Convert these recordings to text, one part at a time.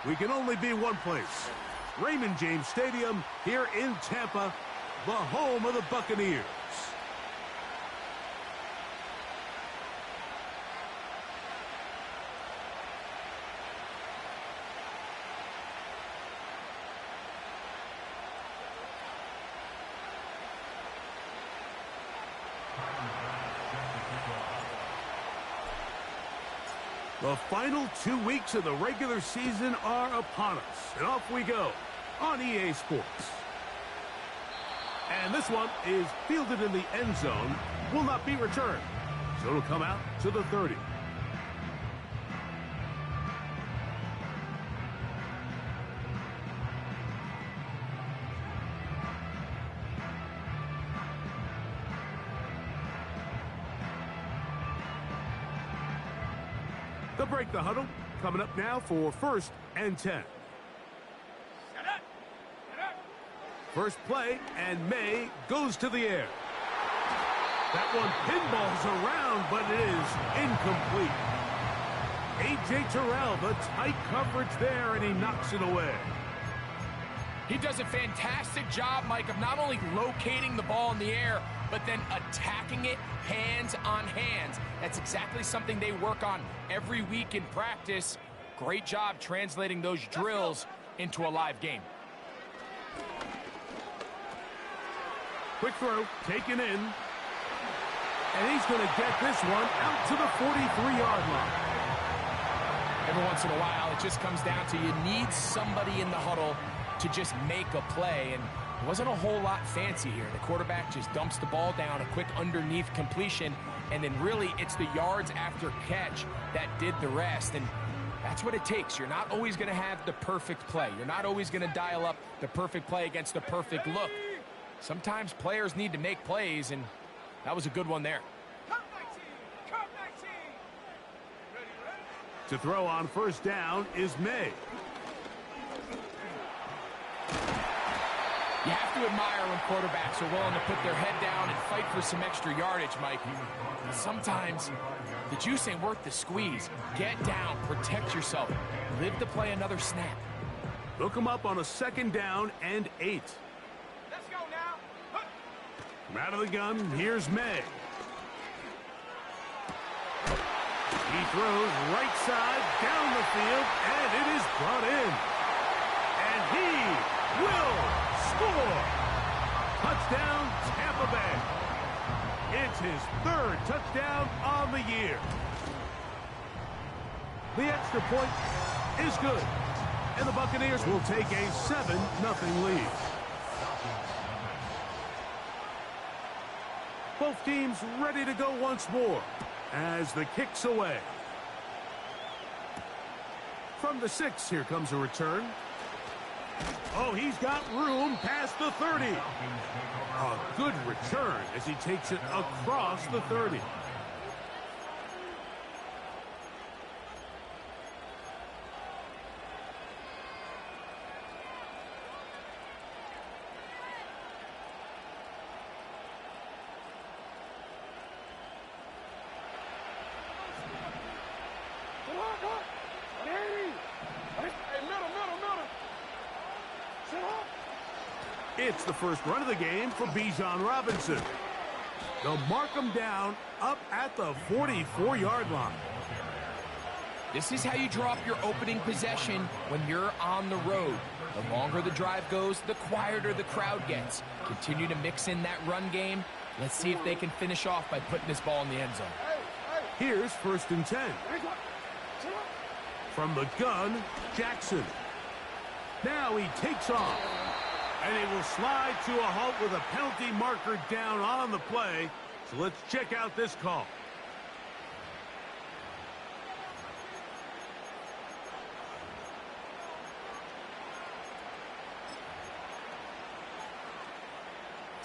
we can only be one place. Raymond James Stadium here in Tampa, the home of the Buccaneers. The final 2 weeks of the regular season are upon us, and off we go on EA Sports. And this one is fielded in the end zone, will not be returned, so it'll come out to the 30. They'll break the huddle. Coming up now for 1st and 10. First play, and May goes to the air. That one pinballs around, but it is incomplete. A.J. Terrell, the tight coverage there, and he knocks it away. He does a fantastic job, Mike, of not only locating the ball in the air, but then attacking it hands on hands. That's exactly something they work on every week in practice. Great job translating those drills into a live game. Quick throw, taken in. And he's going to get this one out to the 43-yard line. Every once in a while, it just comes down to you need somebody in the huddle to just make a play. And it wasn't a whole lot fancy here. The quarterback just dumps the ball down, a quick underneath completion, and then really it's the yards after catch that did the rest. And that's what it takes. You're not always going to have the perfect play. You're not always going to dial up the perfect play against the perfect look. Sometimes players need to make plays, and that was a good one there. To throw on 1st down is May. You have to admire when quarterbacks are willing to put their head down and fight for some extra yardage, Mike. Sometimes the juice ain't worth the squeeze. Get down, protect yourself, live to play another snap. Look him up on a 2nd down and 8. Let's go now. From out of the gun, here's May. He throws right side down the field, and it is brought in. And he will score. Touchdown, Tampa Bay. It's his 3rd touchdown on the year. The extra point is good, and the Buccaneers will take a 7-0 lead. Both teams ready to go once more as the kick's away. From the 6, here comes a return. Oh, he's got room past the 30. A good return as he takes it across the 30. It's the first run of the game for Bijan Robinson. They'll mark him down up at the 44-yard line. This is how you draw up your opening possession when you're on the road. The longer the drive goes, the quieter the crowd gets. Continue to mix in that run game. Let's see if they can finish off by putting this ball in the end zone. Here's 1st and 10. From the gun, Jackson. Now he takes off. And he will slide to a halt with a penalty marker down on the play. So let's check out this call.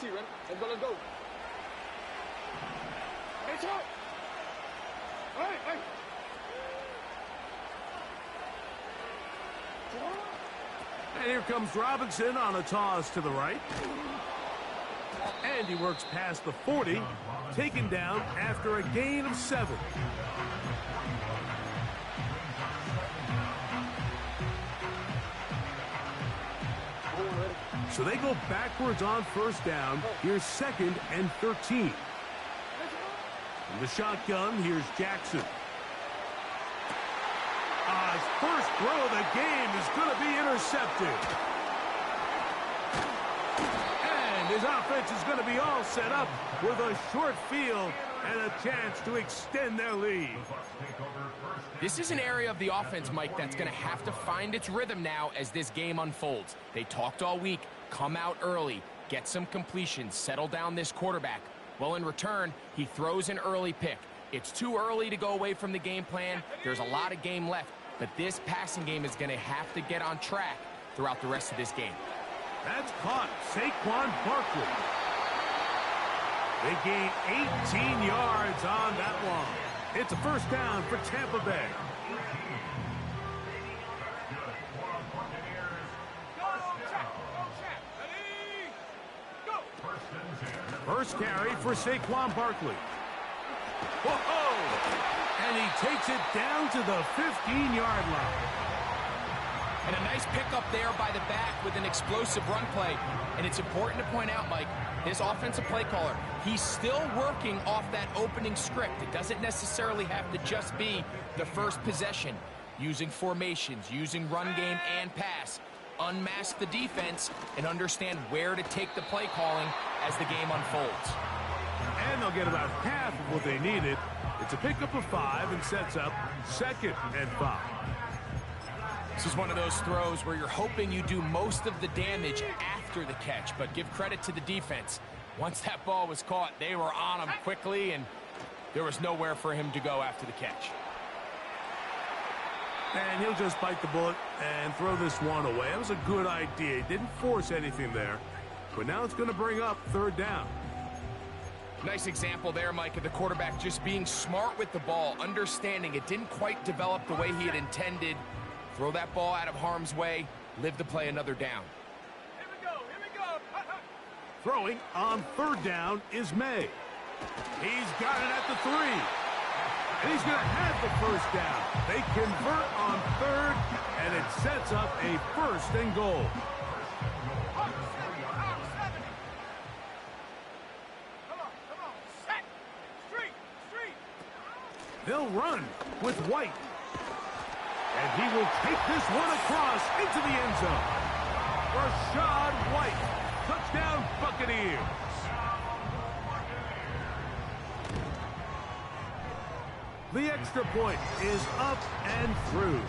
Let's go. Hey, shot. Hey. And here comes Robinson on a toss to the right. And he works past the 40, taken down after a gain of 7. So they go backwards on first down. Here's 2nd and 13. In the shotgun, here's Jackson. His first throw of the game is going to be intercepted. And his offense is going to be all set up with a short field and a chance to extend their lead. This is an area of the offense, Mike, that's going to have to find its rhythm now as this game unfolds. They talked all week, come out early, get some completions, settle down this quarterback. Well, in return, he throws an early pick. It's too early to go away from the game plan. There's a lot of game left, but this passing game is going to have to get on track throughout the rest of this game. That's caught. Saquon Barkley. They gain 18 yards on that one. It's a first down for Tampa Bay. First carry for Saquon Barkley. Whoa! And he takes it down to the 15-yard line. And a nice pickup there by the back with an explosive run play. And it's important to point out, Mike, this offensive play caller, he's still working off that opening script. It doesn't necessarily have to just be the first possession. Using formations, using run game and pass. Unmask the defense and understand where to take the play calling as the game unfolds. And they'll get about half of what they needed. It's a pickup of 5 and sets up 2nd and 5. This is one of those throws where you're hoping you do most of the damage after the catch, but give credit to the defense. Once that ball was caught, they were on him quickly, and there was nowhere for him to go after the catch. And he'll just bite the bullet and throw this one away. That was a good idea. He didn't force anything there, but now it's going to bring up 3rd down. Nice example there, Mike, of the quarterback just being smart with the ball, understanding it didn't quite develop the way he had intended. Throw that ball out of harm's way, live to play another down. Here we go, here we go. Throwing on 3rd down is May. He's got it at the 3. And he's going to have the first down. They convert on 3rd, and it sets up a 1st and goal. They'll run with White. And he will take this one across into the end zone. Rashad White. Touchdown, Buccaneers. The extra point is up and through.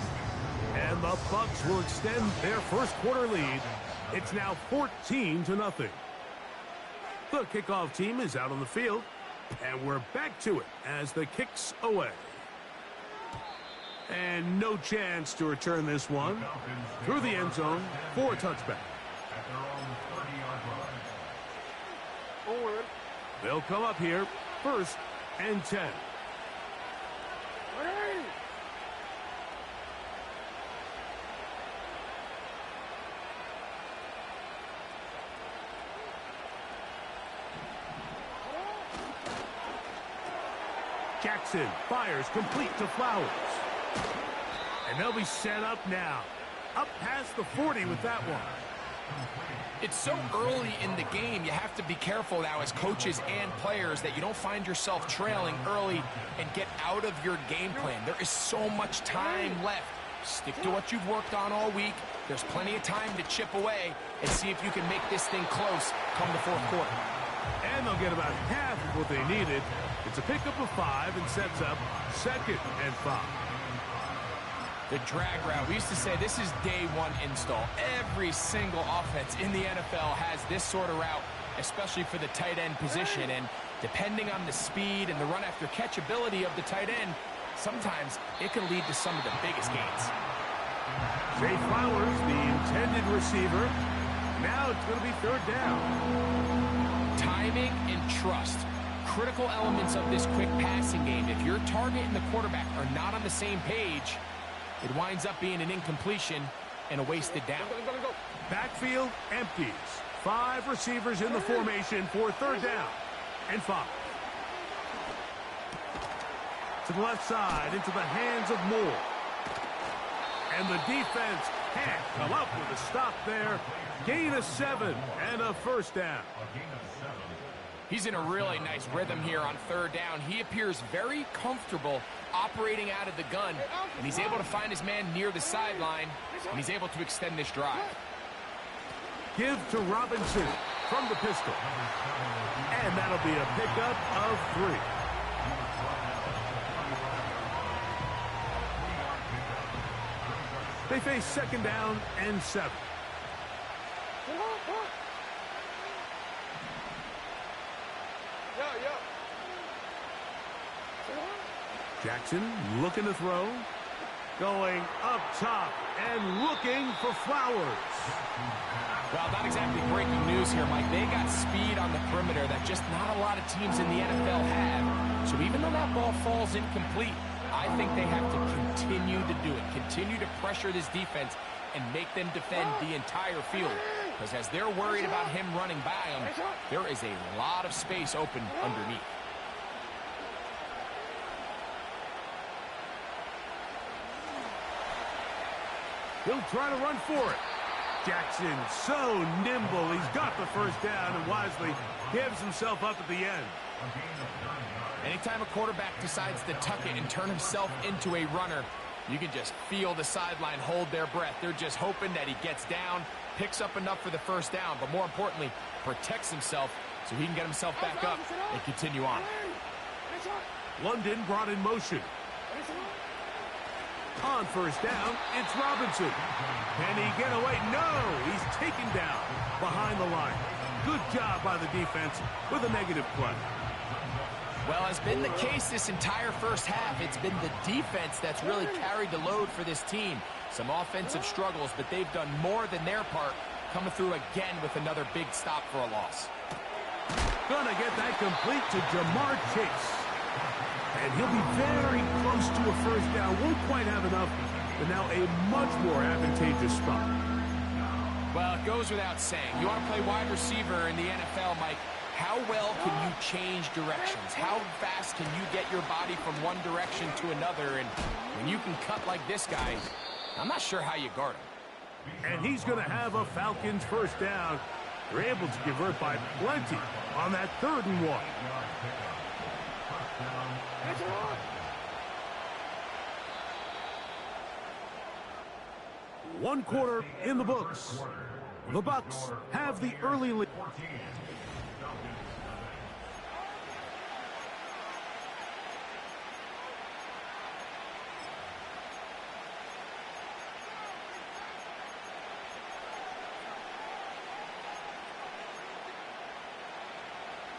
And the Bucs will extend their first quarter lead. It's now 14-0. The kickoff team is out on the field. And we're back to it as the kick's away. And no chance to return this one through the end zone for a touchback. Forward. They'll come up here, 1st and 10. Ready. Jackson fires complete to Flowers. And they'll be set up now. Up past the 40 with that one. It's so early in the game, you have to be careful now as coaches and players that you don't find yourself trailing early and get out of your game plan. There is so much time left. Stick to what you've worked on all week. There's plenty of time to chip away and see if you can make this thing close come the 4th quarter. And they'll get about half of what they needed. It's a pickup of 5 and sets up 2nd and 5. The drag route, we used to say this is day 1 install. Every single offense in the NFL has this sort of route, especially for the tight end position. And depending on the speed and the run after catch ability of the tight end, sometimes it can lead to some of the biggest gains. Zay Flowers, the intended receiver. Now it's going to be 3rd down. Timing and trust, critical elements of this quick passing game. If your target and the quarterback are not on the same page, it winds up being an incompletion and a wasted down. Go. Backfield empties. 5 receivers in the formation for 3rd down and 5. To the left side, into the hands of Moore. And the defense Can't come up with a stop there. Gain of 7 and a first down. He's in a really nice rhythm here on third down. He appears very comfortable operating out of the gun, and he's able to find his man near the sideline, and he's able to extend this drive. Give to Robinson from the pistol. And that'll be a pickup of 3. They face second down and 7. Jackson looking to throw. Going up top and looking for Flowers. Well, not exactly breaking news here, Mike. They got speed on the perimeter that just not a lot of teams in the NFL have. So even though that ball falls incomplete, I think they have to continue to do it. Continue to pressure this defense and make them defend the entire field. Because as they're worried about him running by them, there is a lot of space open underneath. He'll try to run for it. Jackson, so nimble. He's got the first down and wisely gives himself up at the end. Anytime a quarterback decides to tuck it and turn himself into a runner, you can just feel the sideline hold their breath. They're just hoping that he gets down, picks up enough for the first down, but more importantly, protects himself so he can get himself back up and continue on. London brought in motion. On first down, it's Robinson. Can he get away? No! He's taken down behind the line. Good job by the defense with a negative play. Well, has been the case this entire first half. It's been the defense that's really carried the load for this team. Some offensive struggles, but they've done more than their part, coming through again with another big stop for a loss. Gonna get that complete to Jamar Chase. And he'll be very close to a first down. Won't quite have enough, but now a much more advantageous spot. Well, it goes without saying. You want to play wide receiver in the NFL, Mike. How well can you change directions? How fast can you get your body from one direction to another? And when you can cut like this guy, I'm not sure how you guard him. And he's going to have a Falcons first down. They're able to convert by plenty on that 3rd and 1. One quarter in the books. The Bucs have the early lead.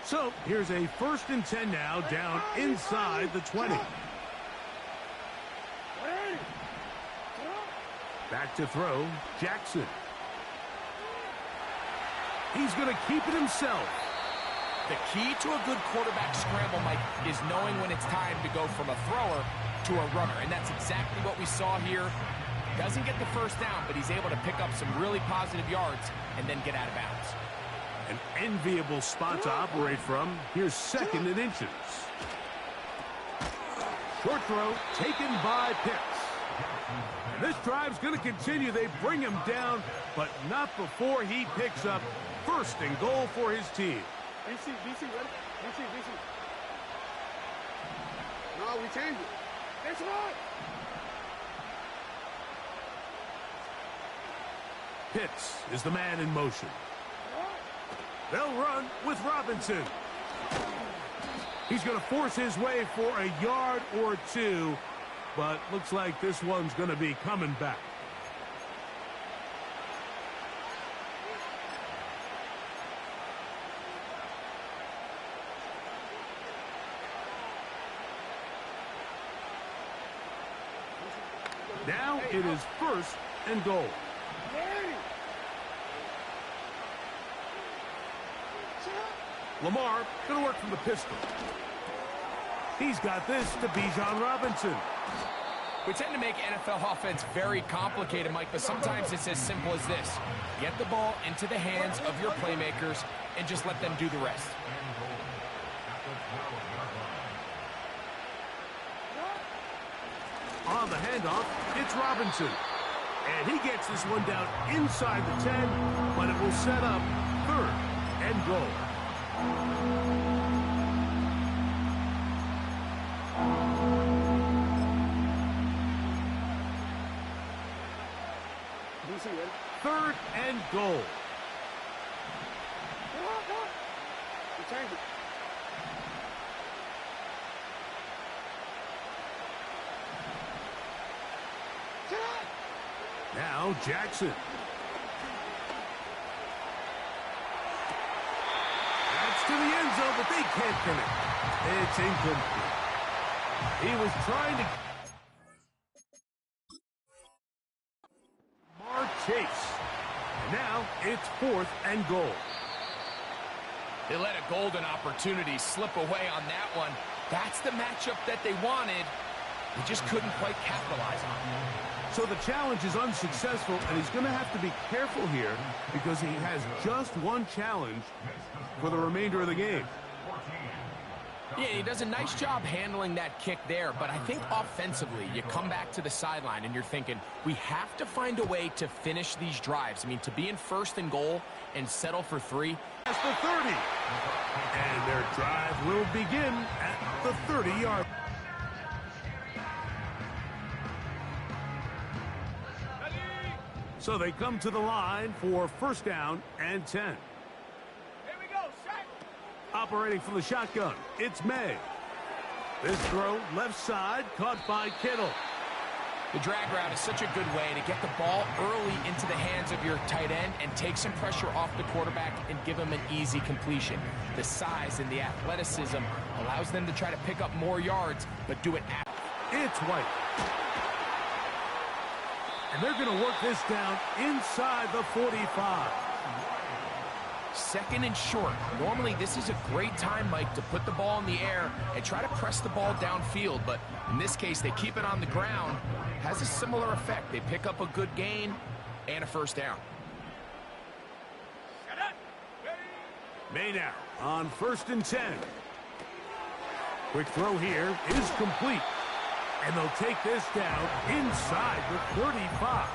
So here's a 1st and 10 now, down inside the 20. Back to throw, Jackson. He's going to keep it himself. The key to a good quarterback scramble, Mike, is knowing when it's time to go from a thrower to a runner. And that's exactly what we saw here. Doesn't get the first down, but he's able to pick up some really positive yards and then get out of bounds. An enviable spot to operate from. Here's 2nd and inches. Short throw taken by Pitts. This drive's going to continue. They bring him down, but not before he picks up 1st and goal for his team. DC, ready? DC. No, we changed it. That's right. Pitts is the man in motion. They'll run with Robinson. He's going to force his way for a yard or 2, but looks like this one's going to be coming back. Now it is 1st and goal. Lamar going to work from the pistol. He's got this to Bijan Robinson. We tend to make NFL offense very complicated, Mike, but sometimes it's as simple as this. Get the ball into the hands of your playmakers and just let them do the rest. On the handoff, it's Robinson. And he gets this one down inside the 10, but it will set up 3rd and goal. DC, ready? 3rd and goal. We change it. Now Jackson. That's to the end zone, but they can't connect. It's incomplete. He was trying to... Chase. And now it's 4th and goal. They let a golden opportunity slip away on that one. That's the matchup that they wanted. They just couldn't quite capitalize on it. So the challenge is unsuccessful, and he's going to have to be careful here because he has just one challenge for the remainder of the game. Yeah, he does a nice job handling that kick there, but I think offensively, you come back to the sideline and you're thinking, we have to find a way to finish these drives. I mean, to be in 1st and goal and settle for 3. That's the 30. And their drive will begin at the 30-yard. So they come to the line for 1st down and 10. Operating from the shotgun, it's May. This throw, left side, caught by Kittle. The drag route is such a good way to get the ball early into the hands of your tight end and take some pressure off the quarterback and give him an easy completion. The size and the athleticism allows them to try to pick up more yards, but do it at... It's White. And they're going to work this down inside the 45. 2nd and short. Normally, this is a great time, Mike, to put the ball in the air and try to press the ball downfield. But in this case, they keep it on the ground. Has a similar effect. They pick up a good gain and a 1st down. May now on 1st and 10. Quick throw here is complete. And they'll take this down inside the 35.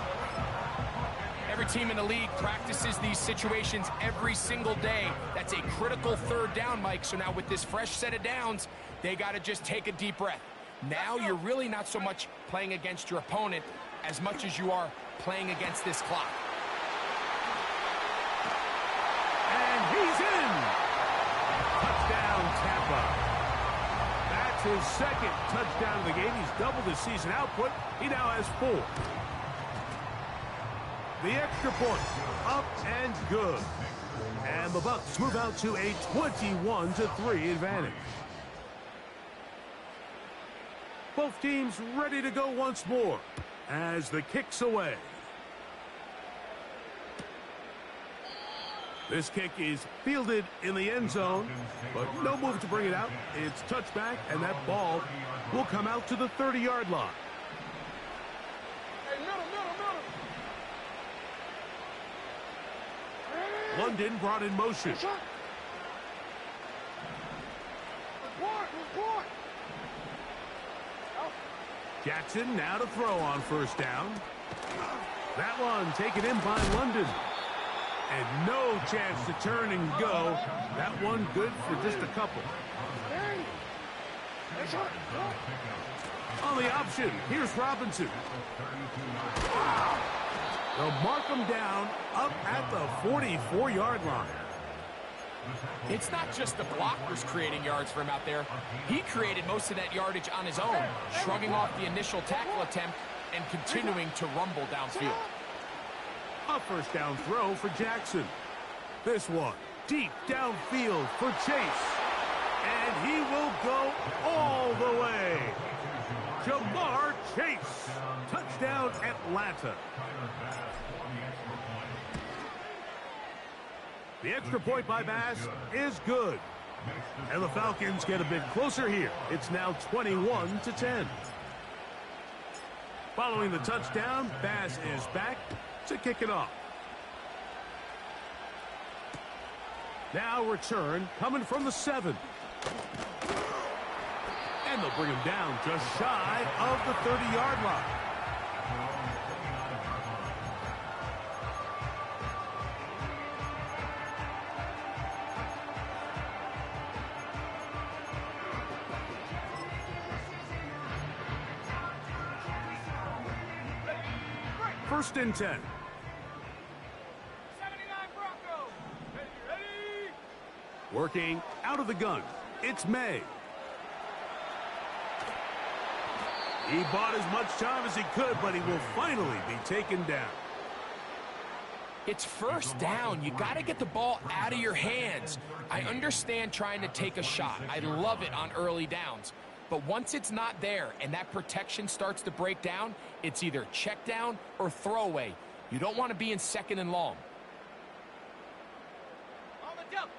Every team in the league practices these situations every single day. That's a critical 3rd down, Mike. So now with this fresh set of downs, they got to just take a deep breath. Now you're really not so much playing against your opponent as much as you are playing against this clock. And he's in! Touchdown, Tampa. That's his 2nd touchdown of the game. He's doubled his season output. He now has 4. The extra point, up and good. And the Bucs move out to a 21-3 advantage. Both teams ready to go once more as the kick's away. This kick is fielded in the end zone, but no move to bring it out. It's touchback, and that ball will come out to the 30-yard line. London brought in motion. Jackson now to throw on 1st down. That one taken in by London. And no chance to turn and go. That one good for just a couple. On the option, here's Robinson. They'll mark him down up at the 44-yard line. It's not just the blockers creating yards for him out there. He created most of that yardage on his own, shrugging off the initial tackle attempt and continuing to rumble downfield. A 1st down throw for Jackson. This one deep downfield for Chase. And he will go all the way. Jamar Chase. Touchdown, Atlanta. The extra point by Bass is good. And the Falcons get a bit closer here. It's now 21-10. Following the touchdown, Bass is back to kick it off. Now return coming from the 7. And they'll bring him down just shy of the 30-yard line. first and 10. 79 Bronco. Ready. Working out of the gun, it's May. He bought as much time as he could, but he will finally be taken down. It's first down. You got to get the ball out of your hands. I understand trying to take a shot. I love it on early downs. But once it's not there and that protection starts to break down, it's either check down or throwaway. You don't want to be in second and long. On the jump.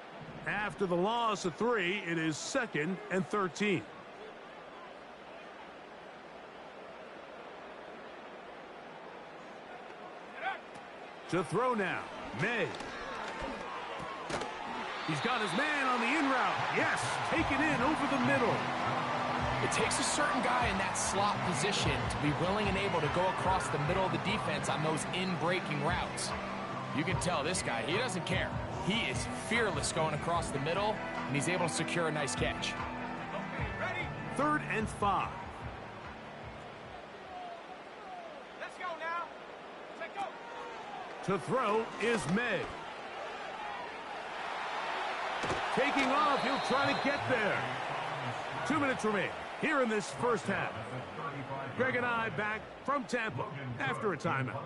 After the loss of 3, it is 2nd and 13. To throw now, May. He's got his man on the in route. Yes, taken in over the middle. It takes a certain guy in that slot position to be willing and able to go across the middle of the defense on those in-breaking routes. You can tell this guy, he doesn't care. He is fearless going across the middle, and he's able to secure a nice catch. Okay, ready. 3rd and 5. Let's go now. Let's go. To throw is May. Taking off, he'll try to get there. 2 minutes remain here in this first half. Greg and I back from Tampa after a timeout.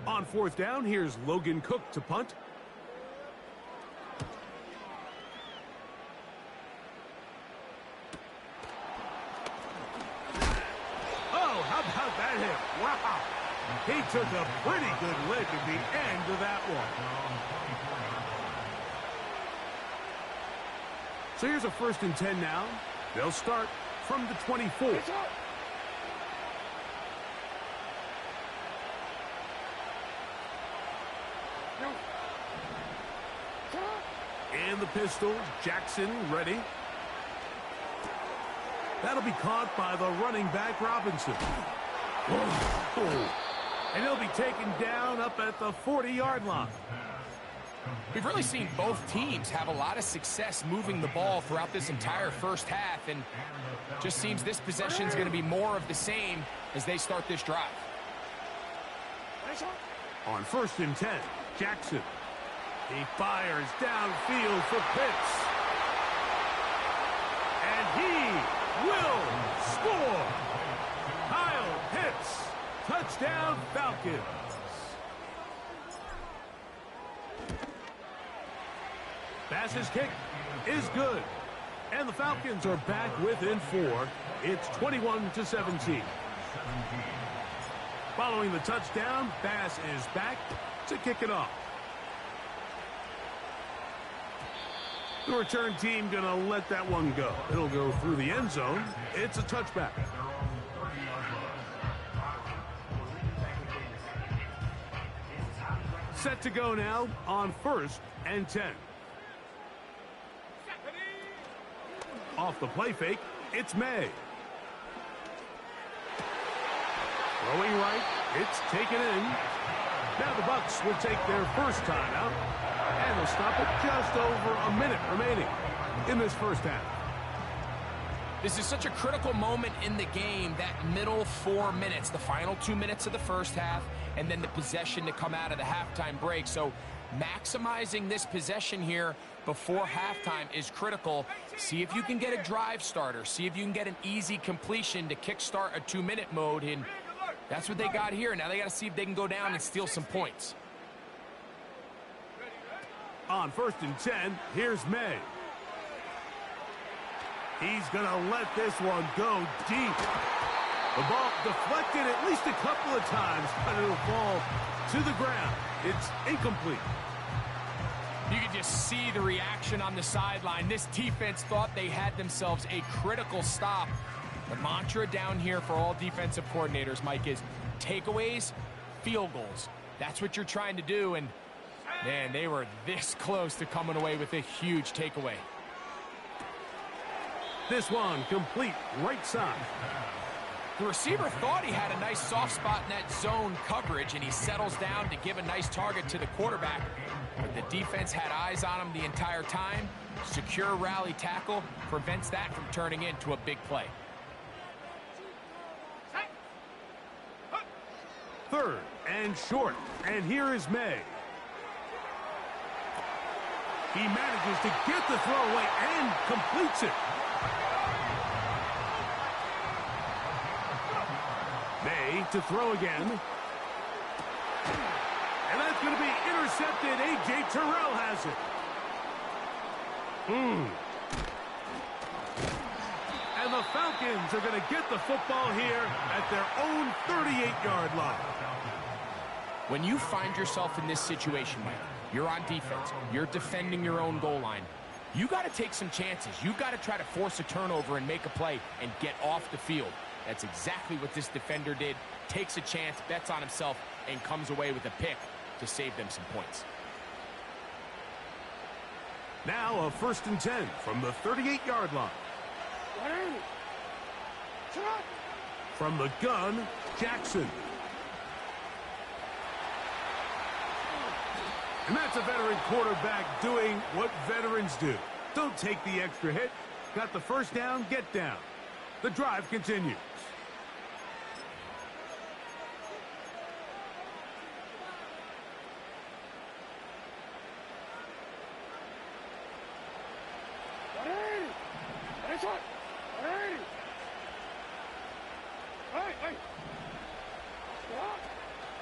On 4th down, here's Logan Cook to punt. Oh, how about that hit? Wow. He took a pretty good lick at the end of that one. So here's a 1st and 10 now. They'll start from the 24. And the pistol, Jackson ready. That'll be caught by the running back, Robinson. Oh. And he'll be taken down up at the 40-yard line. We've really seen both teams have a lot of success moving the ball throughout this entire first half, and just seems this possession is going to be more of the same as they start this drive. On 1st and 10, Jackson. He fires downfield for Pitts. And he will score. Kyle Pitts, touchdown Falcons. Bass's kick is good. And the Falcons are back within 4. It's 21-17. Following the touchdown, Bass is back to kick it off. The return team going to let that one go. It'll go through the end zone. It's a touchback. Set to go now on 1st and 10. Off the play fake, it's May. Throwing right, it's taken in. Now the Bucs will take their first timeout, and they'll stop it just over a minute remaining in this first half. This is such a critical moment in the game, that middle 4 minutes, the final 2 minutes of the first half, and then the possession to come out of the halftime break. So maximizing this possession here before halftime is critical. See if you can get a drive starter. See if you can get an easy completion to kickstart a 2-minute mode, and that's what they got here. Now they got to see if they can go down and steal some points. On 1st and 10, here's May. He's going to let this one go deep. The ball deflected at least a couple of times, but it'll fall to the ground. It's incomplete. You can just see the reaction on the sideline. This defense thought they had themselves a critical stop. The mantra down here for all defensive coordinators, Mike, is takeaways, field goals. That's what you're trying to do, and man, they were this close to coming away with a huge takeaway. This one complete right side. The receiver thought he had a nice soft spot in that zone coverage, and he settles down to give a nice target to the quarterback. But the defense had eyes on him the entire time. Secure rally tackle prevents that from turning into a big play. 3rd and short. And here is May. He manages to get the throw away and completes it. May to throw again. And that's going to be intercepted. A.J. Terrell has it. And the Falcons are going to get the football here at their own 38-yard line. When you find yourself in this situation, Mike, you're on defense, you're defending your own goal line, you got to take some chances. You got to try to force a turnover and make a play and get off the field. That's exactly what this defender did. Takes a chance, bets on himself, and comes away with a pick to save them some points. Now a 1st and 10 from the 38-yard line. From the gun, Jackson. And that's a veteran quarterback doing what veterans do. Don't take the extra hit. Got the first down, get down. The drive continues.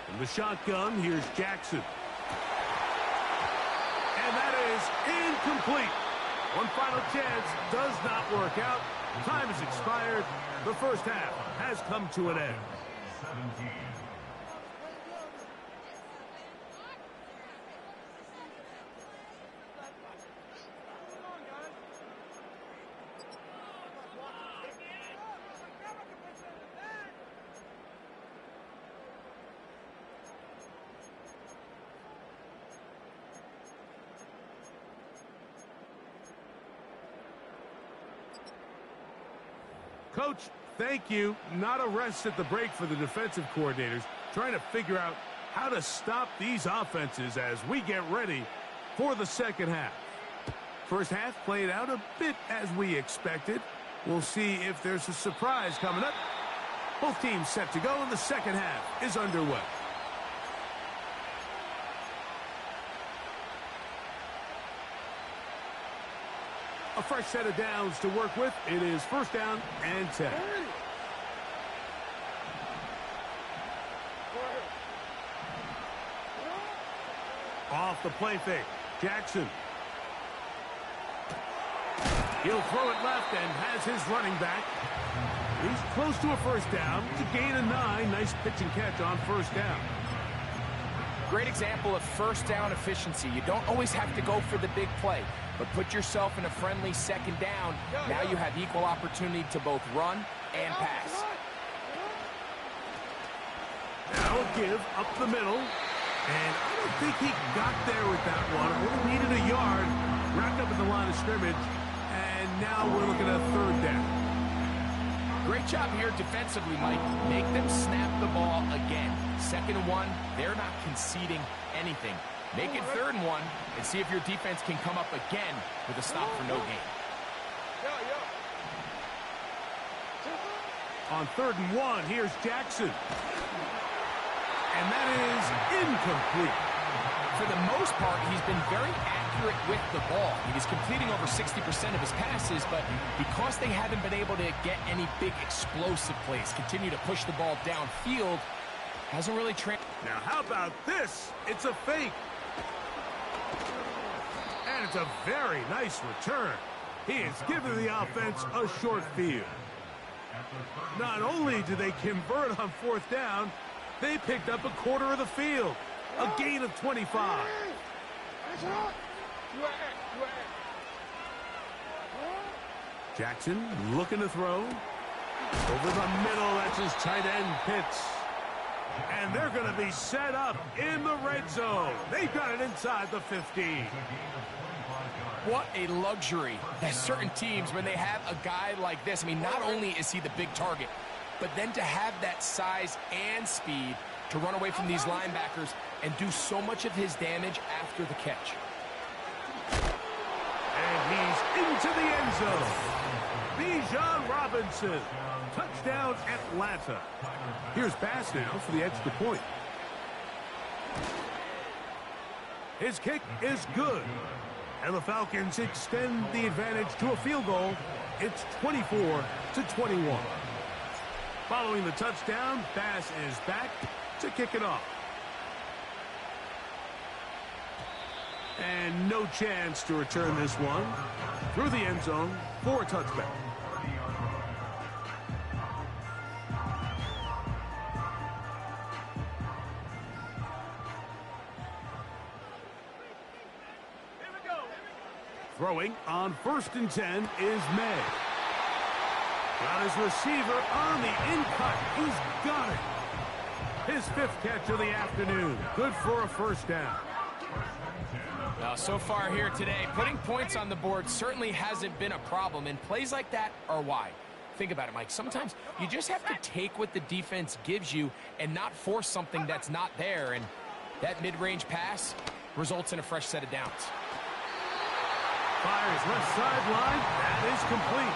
From the shotgun, here's Jackson. And that is incomplete. One final chance does not work out. Time has expired. The first half has come to an end. Coach, thank you. Not a rest at the break for the defensive coordinators, trying to figure out how to stop these offenses as we get ready for the second half. First half played out a bit as we expected. We'll see if there's a surprise coming up. Both teams set to go, and the second half is underway. A fresh set of downs to work with. It is 1st down and 10. Off the play fake. Jackson. He'll throw it left and has his running back. He's close to a 1st down. To gain a 9. Nice pitch and catch on 1st down. Great example of 1st down efficiency. You don't always have to go for the big play, but put yourself in a friendly 2nd down. Now you have equal opportunity to both run and pass. Now a give up the middle. And I don't think he got there with that one. Only needed a yard. Wrapped up at the line of scrimmage. And now we're looking at 3rd down. Great job here defensively, Mike. Make them snap the ball again. 2nd and 1, they're not conceding anything. Make it 3rd and 1 and see if your defense can come up again with a stop for no gain. On 3rd and 1, here's Jackson. And that is incomplete. For the most part, he's been very accurate with the ball. He's completing over 60% of his passes, but because they haven't been able to get any big explosive plays, continue to push the ball downfield, hasn't really Now, how about this? It's a fake. And it's a very nice return. He has given the offense a short field. Not only do they convert on 4th down, they picked up a quarter of the field. A gain of 25. Jackson looking to throw. Over the middle, that's his tight end, Pitts. And they're going to be set up in the red zone. They've got it inside the 15. What a luxury that certain teams, when they have a guy like this, I mean, not only is he the big target, but then to have that size and speed to run away from these linebackers and do so much of his damage after the catch. And he's into the end zone. Bijan His kick is good. And the Falcons extend the advantage to a field goal. It's 24-21. Following the touchdown, Bass is back to kick it off. And no chance to return this one through the end zone for a touchback. Throwing on 1st and 10 is May. Got his receiver on the in-cut. He's got it. His 5th catch of the afternoon. Good for a first down. Now, so far here today, putting points on the board certainly hasn't been a problem, and plays like that are why. Think about it, Mike. Sometimes you just have to take what the defense gives you and not force something that's not there, and that mid-range pass results in a fresh set of downs. Fires left sideline. That is complete.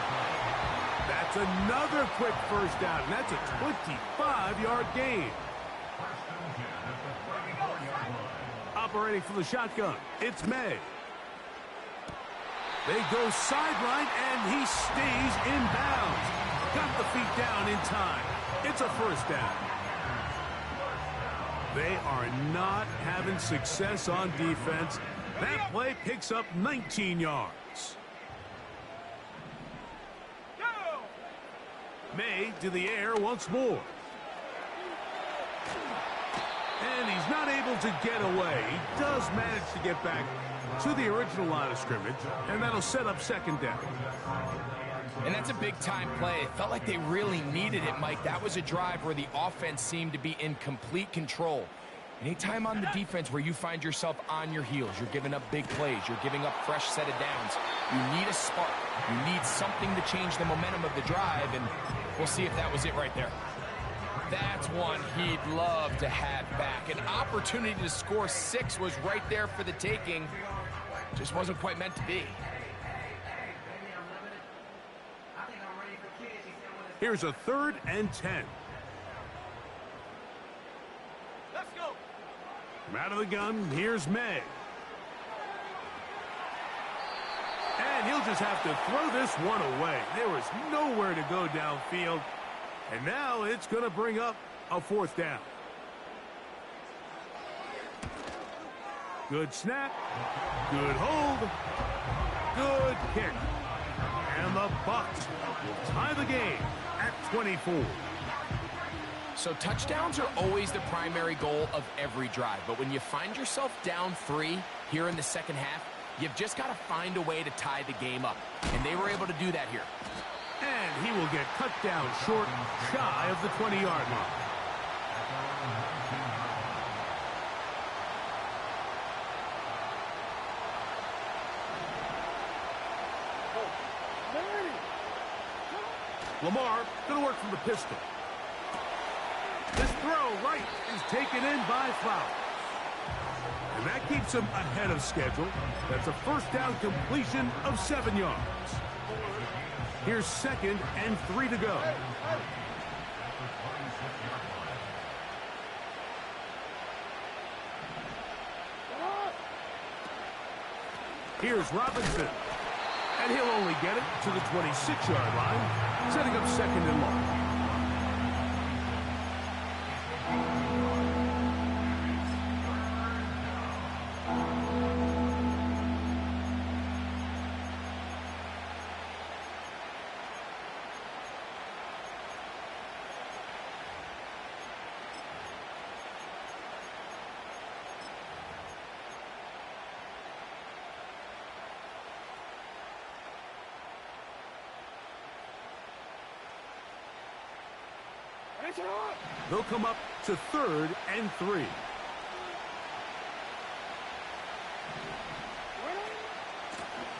That's another quick first down. And that's a 25-yard gain. Operating from the shotgun, it's May. They go sideline, and he stays in bounds. Got the feet down in time. It's a first down. They are not having success on defense. That play picks up 19 yards. May to the air once more. And he's not able to get away. He does manage to get back to the original line of scrimmage, and that'll set up 2nd down. And that's a big-time play. It felt like they really needed it, Mike. That was a drive where the offense seemed to be in complete control. Anytime on the defense where you find yourself on your heels, you're giving up big plays, you're giving up fresh set of downs, you need a spark. You need something to change the momentum of the drive, and we'll see if that was it right there. That's one he'd love to have back. An opportunity to score 6 was right there for the taking. Just wasn't quite meant to be. Here's a 3rd and 10. Let's go. From out of the gun, here's May. And he'll just have to throw this one away. There was nowhere to go downfield. And now it's going to bring up a 4th down. Good snap. Good hold. Good kick. And the Bucs will tie the game at 24. So touchdowns are always the primary goal of every drive. But when you find yourself down 3 here in the second half, you've just got to find a way to tie the game up. And they were able to do that here. And he will get cut down short, shy of the 20-yard line. Lamar going to work from the pistol. This throw right is taken in by Flowers. And that keeps him ahead of schedule. That's a first down completion of 7 yards. Here's 2nd and 3 to go. Here's Robinson. And he'll only get it to the 26-yard line, setting up 2nd and long. They'll come up to 3rd and 3.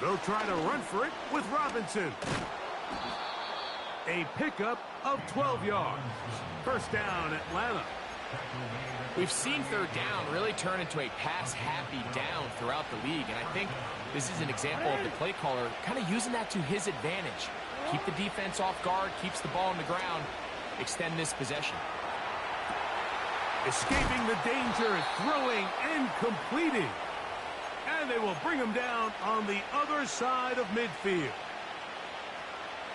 They'll try to run for it with Robinson. A pickup of 12 yards. First down, Atlanta. We've seen 3rd down really turn into a pass-happy down throughout the league, and I think this is an example of the play caller kind of using that to his advantage. Keep the defense off guard, keeps the ball on the ground, extend this possession. Escaping the danger, throwing and completing. And they will bring him down on the other side of midfield.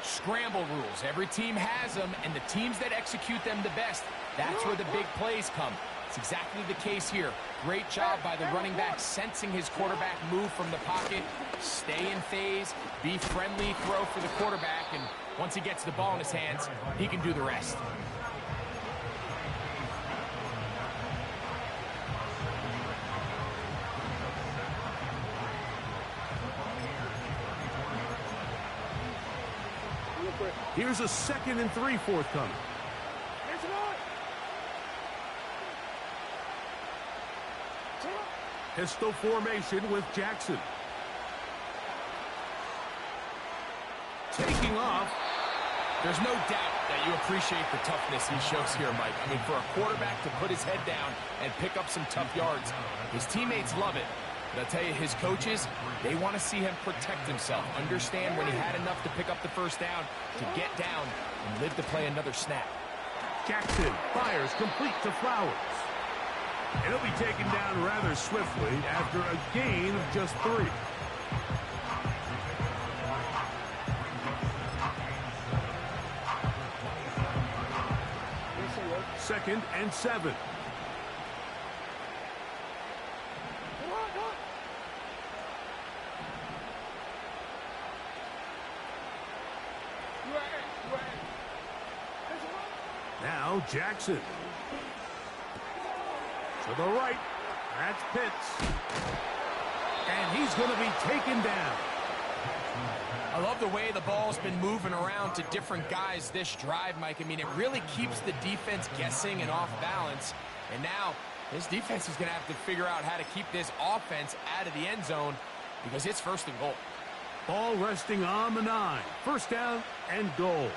Scramble rules. Every team has them, and the teams that execute them the best, that's where the big plays come. It's exactly the case here. Great job by the running back sensing his quarterback move from the pocket. Stay in phase, be friendly, throw for the quarterback, and once he gets the ball in his hands, he can do the rest. Here's a 2nd and 3 forthcoming. Pistol formation with Jackson. Taking off. There's no doubt that you appreciate the toughness he shows here, Mike. I mean, for a quarterback to put his head down and pick up some tough yards, his teammates love it. But I'll tell you, his coaches, they want to see him protect himself, understand when he had enough to pick up the first down, to get down and live to play another snap. Jackson fires complete to Flowers. And he'll be taken down rather swiftly after a gain of just 3. Second and 7. Now Jackson. To the right. That's Pitts. And he's going to be taken down. I love the way the ball's been moving around to different guys this drive, Mike. I mean, it really keeps the defense guessing and off balance. And now this defense is going to have to figure out how to keep this offense out of the end zone because it's 1st and goal. Ball resting on the 9. 1st down and goal.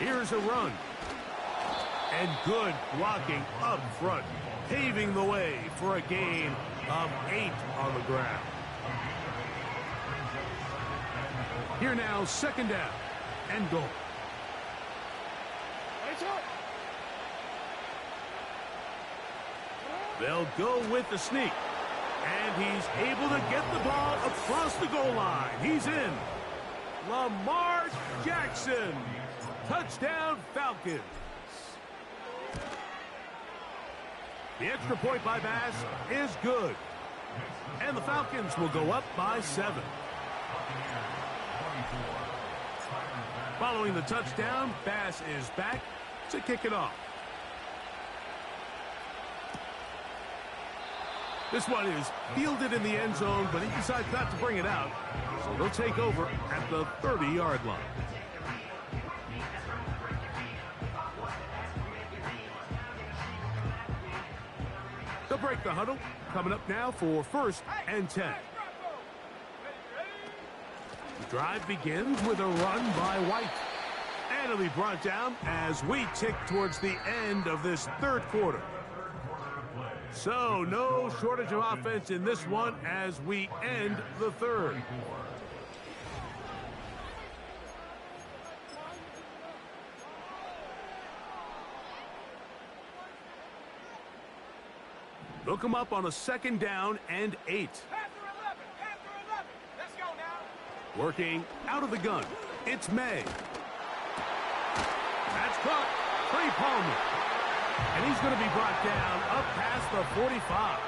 Here's a run. And good blocking up front, paving the way for a gain of 8 on the ground. Here now, 2nd down and goal. They'll go with the sneak. And he's able to get the ball across the goal line. He's in. Lamar Jackson. Touchdown, Falcons. The extra point by Bass is good. And the Falcons will go up by 7. Following the touchdown, Bass is back to kick it off. This one is fielded in the end zone, but he decides not to bring it out. So they'll take over at the 30-yard line. They'll break the huddle. Coming up now for 1st and 10. The drive begins with a run by White. And it'll be brought down as we tick towards the end of this 3rd quarter. So no shortage of offense in this one as we end the 3rd. They'll come up on a 2nd down and 8. After 11. Let's go now. Working out of the gun. It's May. That's caught. Trey Palmer. And he's going to be brought down up past the 45.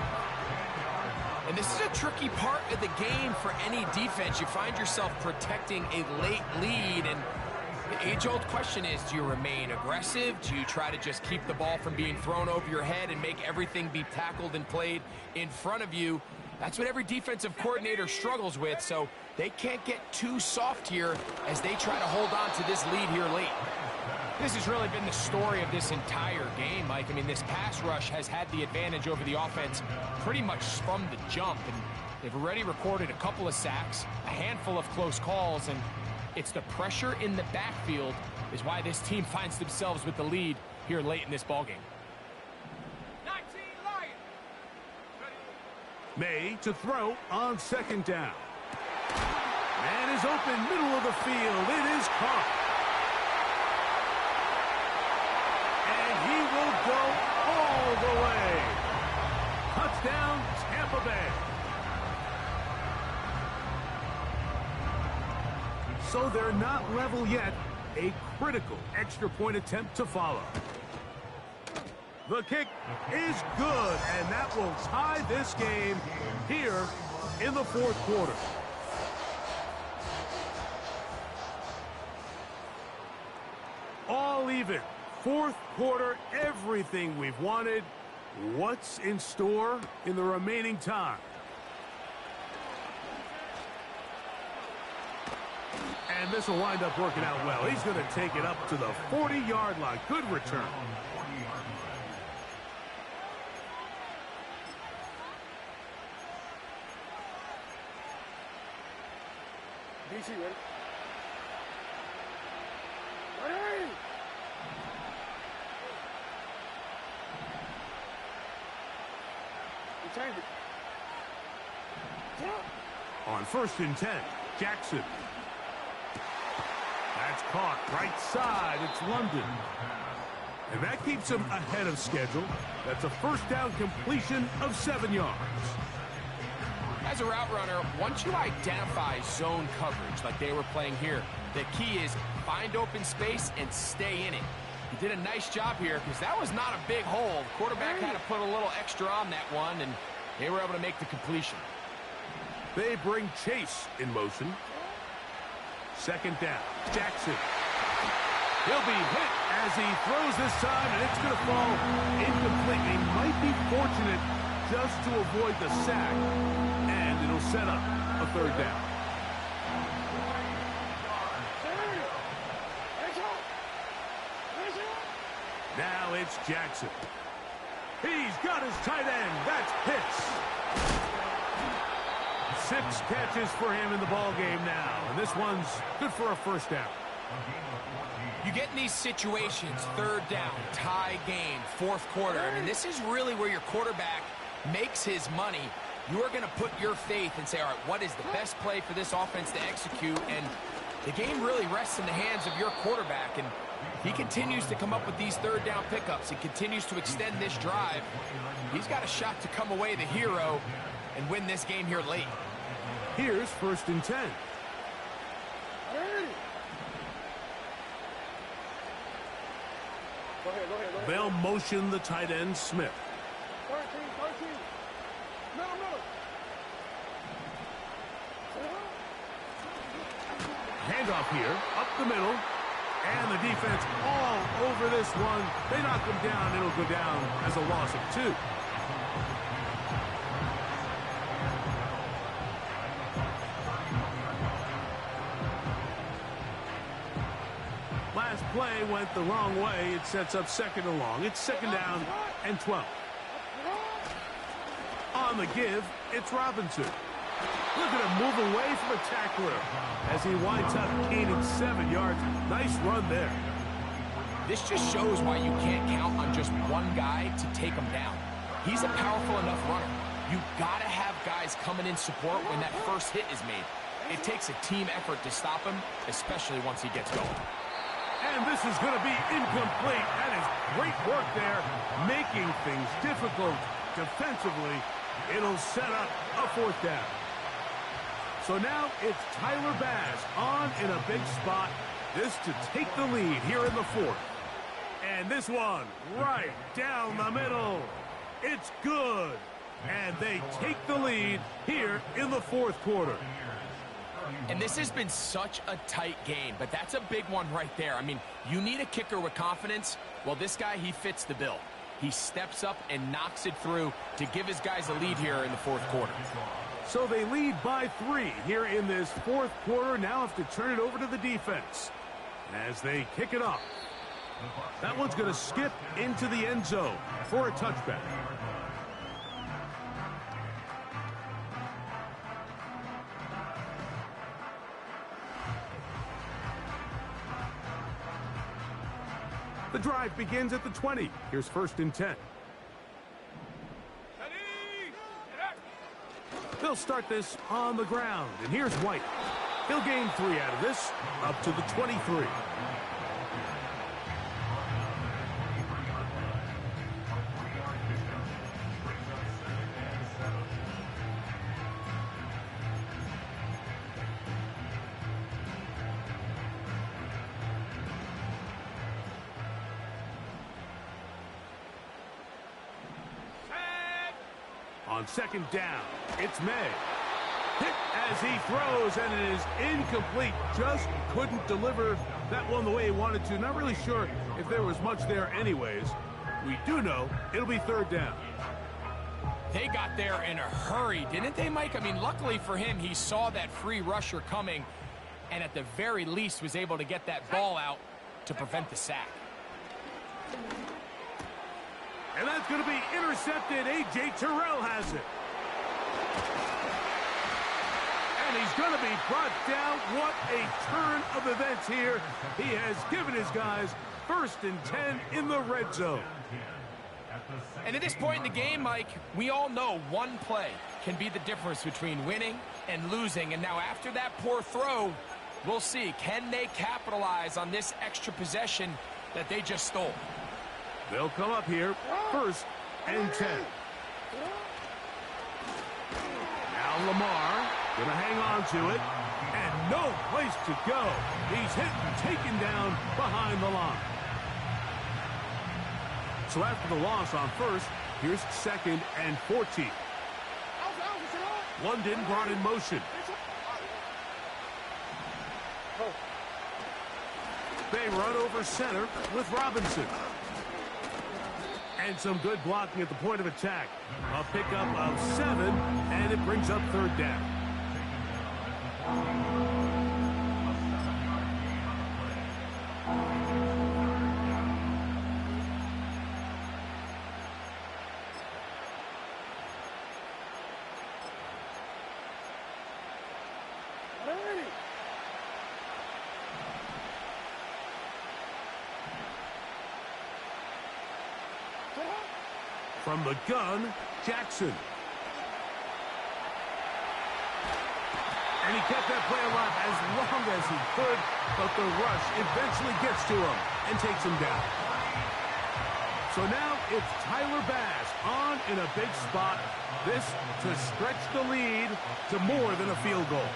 And this is a tricky part of the game for any defense. You find yourself protecting a late lead, and the age-old question is, do you remain aggressive? Do you try to just keep the ball from being thrown over your head and make everything be tackled and played in front of you? That's what every defensive coordinator struggles with, so they can't get too soft here as they try to hold on to this lead here late. This has really been the story of this entire game, Mike. I mean, this pass rush has had the advantage over the offense pretty much from the jump, and they've already recorded a couple of sacks, a handful of close calls, and it's the pressure in the backfield is why this team finds themselves with the lead here late in this ballgame. 19 Lions. May to throw on 2nd down. Man is open, middle of the field. It is caught. And he will go all the way. Touchdown, So they're not level yet. A critical extra point attempt to follow. The kick is good, and that will tie this game here in the fourth quarter. All even. Fourth quarter, everything we've wanted. What's in store in the remaining time? And this will wind up working out well. He's going to take it up to the 40-yard line. Good return. DC, ready? Ready! You change it. On 1st and 10, Jackson. That's caught right side. It's London. And that keeps him ahead of schedule. That's a first down completion of 7 yards. As a route runner, once you identify zone coverage like they were playing here, the key is find open space and stay in it. He did a nice job here because that was not a big hole. The quarterback had to put a little extra on that one, and they were able to make the completion. They bring Chase in motion. 2nd down. Jackson. He'll be hit as he throws this time, and it's going to fall incomplete. He might be fortunate just to avoid the sack, and it'll set up a 3rd down. Now it's Jackson. He's got his tight end. That's Pitts. 6 catches for him in the ball game now, and this one's good for a 1st down. You get in these situations, 3rd down, tie game, 4th quarter. I mean, this is really where your quarterback makes his money. You are going to put your faith and say, all right, what is the best play for this offense to execute? And the game really rests in the hands of your quarterback, and he continues to come up with these 3rd down pickups. He continues to extend this drive. He's got a shot to come away the hero and win this game here late. Here's 1st and 10. Go ahead. They'll motion the tight end, Smith. 13. No. Handoff here, up the middle. And the defense all over this one. They knock him down. It'll go down as a loss of 2. Last play went the wrong way. It sets up 2nd and long. It's 2nd down and 12. On the give, it's Robinson. Look at him move away from a tackler as he winds up gaining 7 yards. Nice run there. This just shows why you can't count on just one guy to take him down. He's a powerful enough runner. You've got to have guys coming in support when that first hit is made. It takes a team effort to stop him, especially once he gets going. And this is going to be incomplete. That is great work there, making things difficult defensively. It'll set up a 4th down. So now it's Tyler Bass on in a big spot. This to take the lead here in the 4th. And this one right down the middle. It's good. And they take the lead here in the 4th quarter. And this has been such a tight game, but that's a big one right there. I mean, you need a kicker with confidence. Well, this guy, he fits the bill. He steps up and knocks it through to give his guys a lead here in the 4th quarter. So they lead by 3 here in this 4th quarter. Now have to turn it over to the defense as they kick it off. That one's going to skip into the end zone for a touchback. The drive begins at the 20. Here's 1st and 10. They'll start this on the ground, and here's White. He'll gain 3 out of this, up to the 23. on second down. It's May. Hit as he throws, and it is incomplete. Just couldn't deliver that one the way he wanted to. Not really sure if there was much there anyways. We do know it'll be third down. They got there in a hurry, didn't they, Mike? I mean, luckily for him, he saw that free rusher coming, and at the very least was able to get that ball out to prevent the sack. And that's going to be intercepted. A.J. Terrell has it. And he's going to be brought down. What a turn of events here. He has given his guys 1st and 10 in the red zone. And at this point in the game, Mike, we all know one play can be the difference between winning and losing. And now after that poor throw, we'll see. Can they capitalize on this extra possession that they just stole? They'll come up here 1st and 10. Now Lamar going to hang on to it. And no place to go. He's hit and taken down behind the line. So after the loss on 1st, here's 2nd and 14. London brought in motion. They run over center with Robinson. And some good blocking at the point of attack. A pickup of 7, and it brings up third down. From the gun, Jackson. And he kept that play alive as long as he could, but the rush eventually gets to him and takes him down. So now it's Tyler Bass on in a big spot. This to stretch the lead to more than a field goal.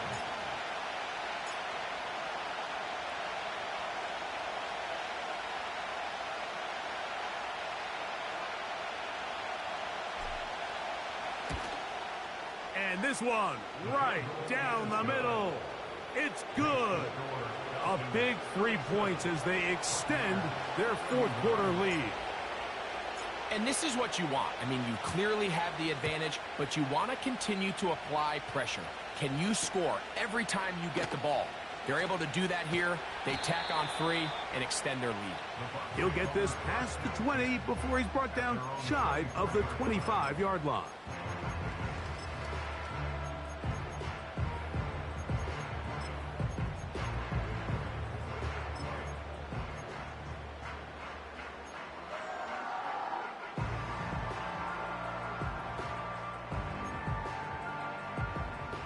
And this one, right down the middle. It's good. A big 3 points as they extend their 4th quarter lead. And this is what you want. I mean, you clearly have the advantage, but you want to continue to apply pressure. Can you score every time you get the ball? They're able to do that here. They tack on 3 and extend their lead. He'll get this past the 20 before he's brought down shy of the 25-yard line.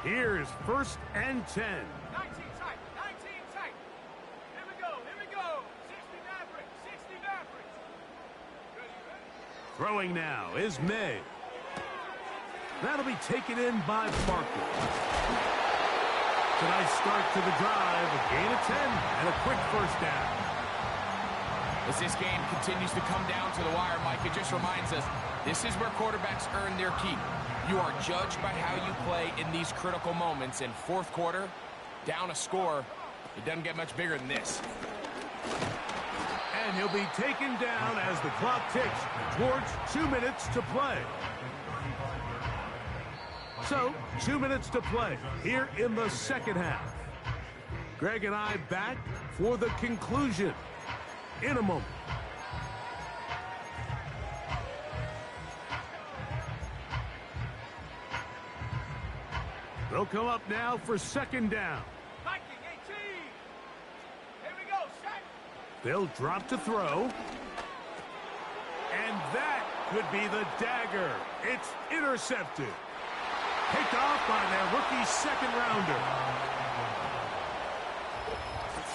Here's 1st and 10. 19 tight, 19 tight. Here we go, here we go. 60 Mavericks, 60 Mavericks. Ready, ready? Throwing now is May. That'll be taken in by Barkley. Tonight's start to the drive, a gain of 10 and a quick 1st down. As this game continues to come down to the wire, Mike, it just reminds us, this is where quarterbacks earn their keep. You are judged by how you play in these critical moments. In 4th quarter, down a score, it doesn't get much bigger than this. And he'll be taken down as the clock ticks towards 2 minutes to play. So, 2 minutes to play here in the 2nd half. Greg and I back for the conclusion in a moment. They'll come up now for 2nd down. Viking 18. Here we go, set. They'll drop to throw. And that could be the dagger. It's intercepted. Picked off by their rookie 2nd rounder.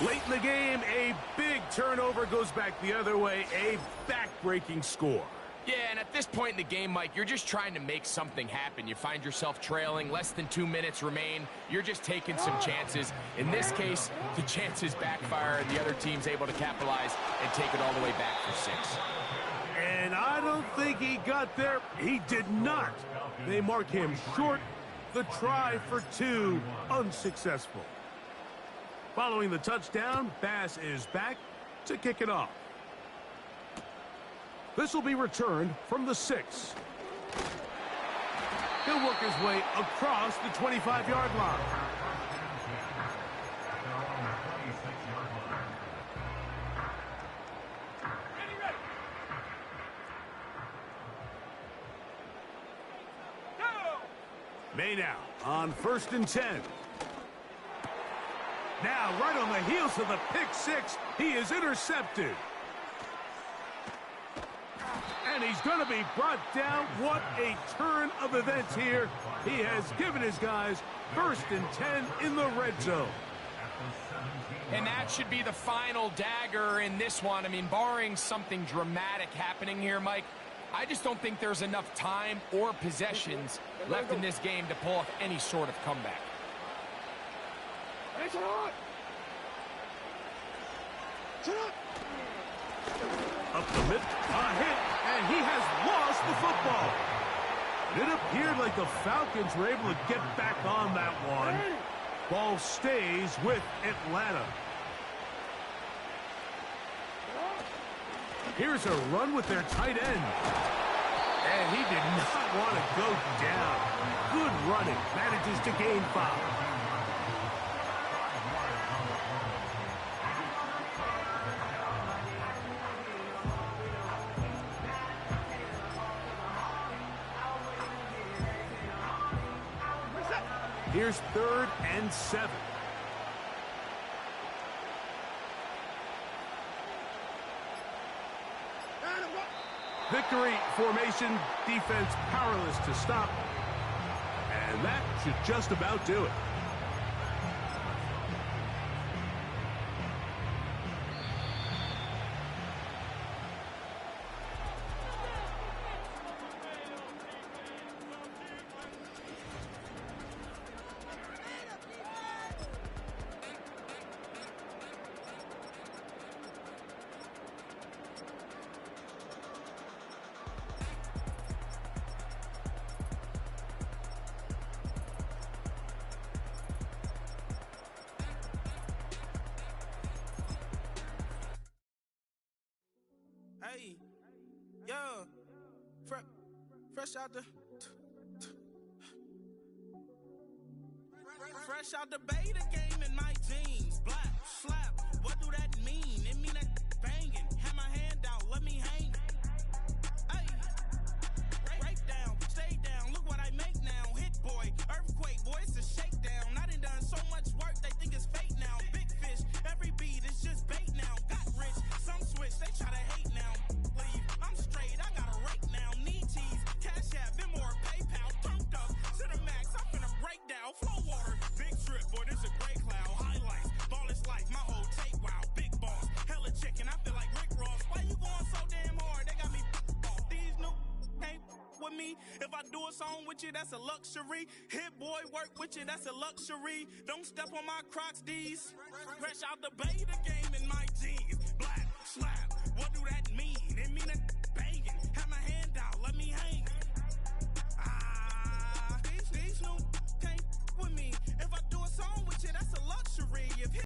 Late in the game, a big turnover goes back the other way. A back-breaking score. Yeah, and at this point in the game, Mike, you're just trying to make something happen. You find yourself trailing, less than 2 minutes remain. You're just taking some chances. In this case, the chances backfire, and the other team's able to capitalize and take it all the way back for 6. And I don't don't think he got there. He did not. They mark him short. The try for 2, unsuccessful. Following the touchdown, Bass is back to kick it off. This will be returned from the 6. He'll work his way across the 25-yard line. May now on 1st and 10. Now right on the heels of the pick 6, he is intercepted. And he's going to be brought down. What a turn of events here. He has given his guys 1st and 10 in the red zone. And that should be the final dagger in this one. I mean, barring something dramatic happening here, Mike, I just don't think there's enough time or possessions left in this game to pull off any sort of comeback. Up the mid, a hit, and he has lost the football. It appeared like the Falcons were able to get back on that one. Ball stays with Atlanta. Here's a run with their tight end. And he did not want to go down. Good running. Manages to gain 5. Here's 3rd and 7. Victory formation, defense powerless to stop. And that should just about do it. Hey, yo, fresh out the beta game in my jeans. Black, slap, what do that mean? It mean that banging. Have my hand out, let me hang. Hey, break down, stay down, look what I make now. Hit boy, earthquake, boy, it's a shakedown. I done so much work, they think it's fake now. Big fish, every beat is just bait now. Got rich, some switch, they try to hate now. Leave, I'm straight, I got a rake now. Need cheese, cash app, been more PayPal. Pumped up to the max, I'm finna break down. Flow water, big trip, boy, this a gray cloud. Highlights, ball is life, my whole tape, wow. Big boss, hella chicken, I feel like Rick Ross. Why you going so damn hard? They got me off. These new can't with me. If I do a song with you, that's a luxury. Hit boy, work with you, that's a luxury. Don't step on my Crocs, D's. Fresh out the beta game.